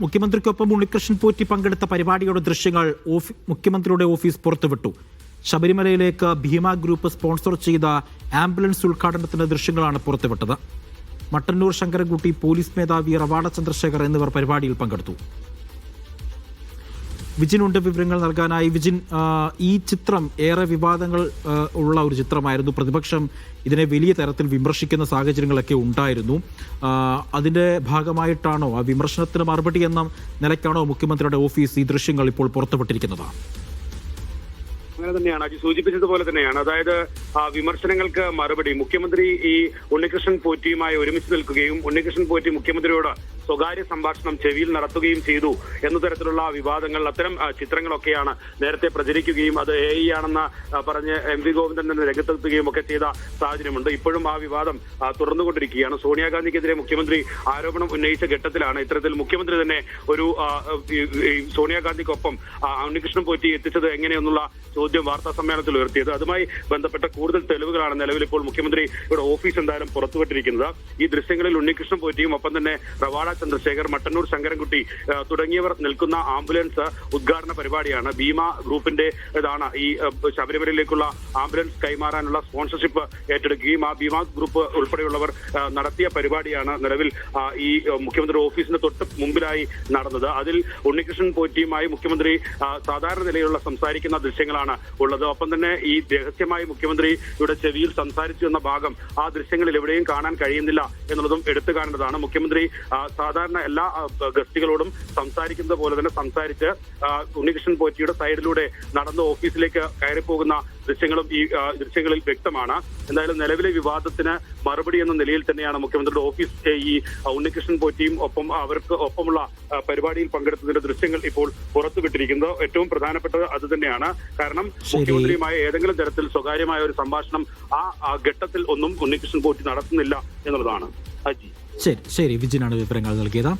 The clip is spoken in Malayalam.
മുഖ്യമന്ത്രിക്കൊപ്പം ഉണ്ണികൃഷ്ണൻ പോറ്റി പങ്കെടുത്ത പരിപാടിയുടെ ദൃശ്യങ്ങൾ മുഖ്യമന്ത്രിയുടെ ഓഫീസ് പുറത്തുവിട്ടു. ശബരിമലയിലേക്ക് ഭീമ ഗ്രൂപ്പ് സ്പോൺസർ ചെയ്ത ആംബുലൻസ് ഉദ്ഘാടനത്തിന്റെ ദൃശ്യങ്ങളാണ് പുറത്തുവിട്ടത്. മട്ടന്നൂർ ശങ്കരൻകുട്ടി, പോലീസ് മേധാവി റവാഡ ചന്ദ്രശേഖർ എന്നിവർ പരിപാടിയിൽ പങ്കെടുത്തു. വിജിനുണ്ട് വിവരങ്ങൾ നൽകാനായി. വിജിൻ, ഈ ചിത്രം ഏറെ വിവാദങ്ങൾ ഉള്ള ഒരു ചിത്രമായിരുന്നു. പ്രതിപക്ഷം ഇതിനെ വലിയ തരത്തിൽ വിമർശിക്കുന്ന സാഹചര്യങ്ങളൊക്കെ ഉണ്ടായിരുന്നു. അതിന്റെ ഭാഗമായിട്ടാണോ, ആ വിമർശനത്തിന് മറുപടി എന്ന നിലയ്ക്കാണോ മുഖ്യമന്ത്രിയുടെ ഓഫീസ് ഈ ദൃശ്യങ്ങൾ ഇപ്പോൾ പുറത്തുവിട്ടിരിക്കുന്നത്? അങ്ങനെ തന്നെയാണ് അജി സൂചിപ്പിച്ചതുപോലെ തന്നെയാണ്. അതായത് വിമർശനങ്ങൾക്ക് മറുപടി മുഖ്യമന്ത്രി ഈ ഉണ്ണികൃഷ്ണൻ പോറ്റിയുമായി ഒരുമിച്ച് നിൽക്കുകയും ഉണ്ണികൃഷ്ണൻ പോറ്റി മുഖ്യമന്ത്രിയോട് സ്വകാര്യ സംഭാഷണം ചെവിയിൽ നടത്തുകയും ചെയ്തു എന്ന തരത്തിലുള്ള വിവാദങ്ങൾ, അത്തരം ചിത്രങ്ങളൊക്കെയാണ് നേരത്തെ പ്രചരിക്കുകയും അത് AI ആണെന്ന് പറഞ്ഞ് MV ഗോവിന്ദൻ തന്നെ രംഗത്തെത്തുകയും ഒക്കെ ചെയ്ത സാഹചര്യമുണ്ട്. ഇപ്പോഴും ആ വിവാദം തുടർന്നുകൊണ്ടിരിക്കുകയാണ്. സോണിയാഗാന്ധിക്കെതിരെ മുഖ്യമന്ത്രി ആരോപണം ഉന്നയിച്ച ഘട്ടത്തിലാണ് ഇത്തരത്തിൽ മുഖ്യമന്ത്രി തന്നെ ഒരു സോണിയാഗാന്ധിക്കൊപ്പം ഉണ്ണികൃഷ്ണൻ പോറ്റി എത്തിച്ചത് എങ്ങനെയെന്നുള്ള ചോദ്യം വാർത്താ സമ്മേളനത്തിൽ ഉയർത്തിയത്. അതുമായി ബന്ധപ്പെട്ട കൂടുതൽ തെളിവുകളാണ് നിലവിൽ ഇപ്പോൾ മുഖ്യമന്ത്രിയുടെ ഓഫീസ് എന്തായാലും പുറത്തുവിട്ടിരിക്കുന്നത്. ഈ ദൃശ്യങ്ങളിൽ ഉണ്ണികൃഷ്ണൻ പോറ്റിയും ഒപ്പം തന്നെ റവാഡ ചന്ദ്രശേഖർ, മട്ടന്നൂർ ശങ്കരൻകുട്ടി തുടങ്ങിയവർ നിൽക്കുന്ന ആംബുലൻസ് ഉദ്ഘാടന പരിപാടിയാണ്. ഭീമ ഗ്രൂപ്പിന്റെ ഇതാണ് ഈ ശബരിമലയിലേക്കുള്ള ആംബുലൻസ് കൈമാറാനുള്ള സ്പോൺസർഷിപ്പ് ഏറ്റെടുക്കുകയും ആ ഭീമ ഗ്രൂപ്പ് ഉൾപ്പെടെയുള്ളവർ നടത്തിയ പരിപാടിയാണ് നിലവിൽ ഈ മുഖ്യമന്ത്രി ഓഫീസിന് തൊട്ട് മുമ്പിലായി നടന്നത്. അതിൽ ഉണ്ണികൃഷ്ണൻ പോറ്റിയുമായി മുഖ്യമന്ത്രി സാധാരണ നിലയിലുള്ള സംസാരിക്കുന്ന ദൃശ്യങ്ങളാണ് ഉള്ളത്. ഒപ്പം തന്നെ ഈ രഹസ്യമായി മുഖ്യമന്ത്രിയുടെ ചെവിയിൽ സംസാരിച്ചു എന്ന ഭാഗം ആ ദൃശ്യങ്ങളിൽ എവിടെയും കാണാൻ കഴിയുന്നില്ല എന്നുള്ളതും എടുത്തു കാണേണ്ടതാണ്. മുഖ്യമന്ത്രി സാധാരണ എല്ലാ ഗസ്റ്റുകളോടും സംസാരിക്കുന്നത് പോലെ തന്നെ സംസാരിച്ച് ഉണ്ണികൃഷ്ണൻ പോറ്റിയുടെ സൈഡിലൂടെ നടന്ന് ഓഫീസിലേക്ക് കയറിപ്പോകുന്ന ദൃശ്യങ്ങളും ഈ ദൃശ്യങ്ങളിൽ വ്യക്തമാണ്. എന്തായാലും നിലവിലെ വിവാദത്തിന് മറുപടി എന്ന നിലയിൽ തന്നെയാണ് മുഖ്യമന്ത്രിയുടെ ഓഫീസ് ഈ ഉണ്ണികൃഷ്ണൻ പോറ്റിയും ഒപ്പം അവർക്ക് ഒപ്പമുള്ള പരിപാടിയിൽ പങ്കെടുത്തതിന്റെ ദൃശ്യങ്ങൾ ഇപ്പോൾ പുറത്തുവിട്ടിരിക്കുന്നത്. ഏറ്റവും പ്രധാനപ്പെട്ടത് അത് തന്നെയാണ്. കാരണം മുഖ്യമന്ത്രിയുമായ ഏതെങ്കിലും തരത്തിൽ സ്വകാര്യമായ ഒരു സംഭാഷണം ആ ഘട്ടത്തിൽ ഒന്നും ഉണ്ണികൃഷ്ണൻ പോറ്റി നടത്തുന്നില്ല എന്നുള്ളതാണ്. അജി, ശരി, വിജിനാണ് വിവരങ്ങൾ നൽകിയത്.